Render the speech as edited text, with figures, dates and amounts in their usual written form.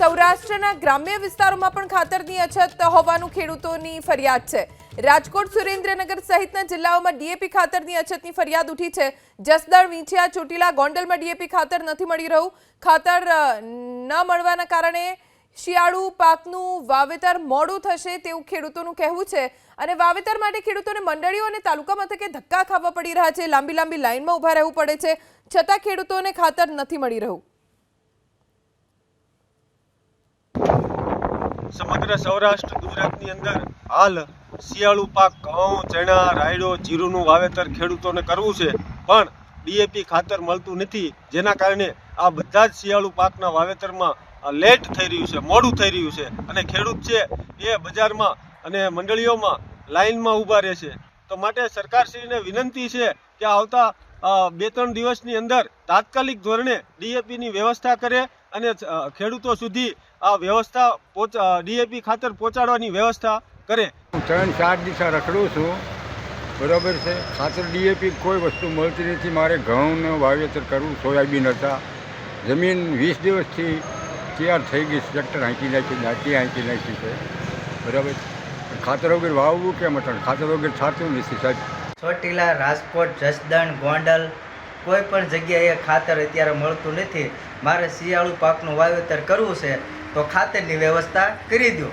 સૌરાષ્ટ્રના ગ્રામ્ય વિસ્તારોમાં પણ ખાતરની અછત હોવાનું ખેડૂતોની ફરિયાદ છે। રાજકોટ, સુરેન્દ્રનગર સહિતના જિલ્લાઓમાં ડીએપી ખાતરની અછતની ફરિયાદ ઉઠી છે। જસદણ, વિંછિયા, ચોટીલા, ગોંડલમાં ડીએપી ખાતર નથી મળી રહ્યું। ખાતર ન મળવાના કારણે શિયાળુ પાકનું વાવેતર મોડું થશે તેવું ખેડૂતોનું કહેવું છે અને વાવેતર માટે ખેડૂતોને મંડળીઓ અને તાલુકા મથકે ધક્કા ખાવા પડી રહ્યા છે। લાંબી લાંબી લાઈનમાં ઊભા રહેવું પડે છે, છતાં ખેડૂતોને ખાતર નથી મળી રહ્યું। સમગ્ર સૌરાષ્ટ્ર ગુજરાતની અંદર હાલ શિયાળુ પાક ઘઉં, ચણા, રાયડો, જીરુંનું વાવેતર ખેડૂતોને કરવું છે, પણ ડીએપી ખાતર મળતું નથી, જેના કારણે આ બધા જ શિયાળુ પાકના વાવેતરમાં લેટ થઈ રહ્યું છે, મોડું થઈ રહ્યું છે અને ખેડૂત છે એ બજારમાં અને મંડળીઓમાં લાઇનમાં ઊભા રહે છે। તો માટે સરકારશ્રીને વિનંતી છે કે આવતા 2-3 દિવસની અંદર તાત્કાલિક ધોરણે ડીએપીની વ્યવસ્થા કરે અને ખેડૂતો સુધી આ વ્યવસ્થા ડીએપી ખાતર પહોંચાડવાની વ્યવસ્થા કરે। હું 3-4 દિવસ રખડું છું, બરાબર છે। ખાતર ડીએપી કોઈ વસ્તુ મળતી નથી। મારે ઘઉંનું વાવેતર કરવું, સોયાબીન હતા, જમીન 20 દિવસથી તૈયાર થઈ ગઈ, ટ્રેક્ટર હાંકી નાખી, દાંતી હાંકી નાખી છે, બરાબર। ખાતર વગર વાવવું કેમ હતું? ખાતર વગર થતું નથી સાહેબ। ચોટીલા, રાજકોટ, જસદણ, ગોંડલ કોઈ પણ જગ્યાએ ખાતર અત્યારે મળતું નથી। મારે શિયાળુ પાકનું વાવેતર કરવું છે તો ખાતરની વ્યવસ્થા કરી દો।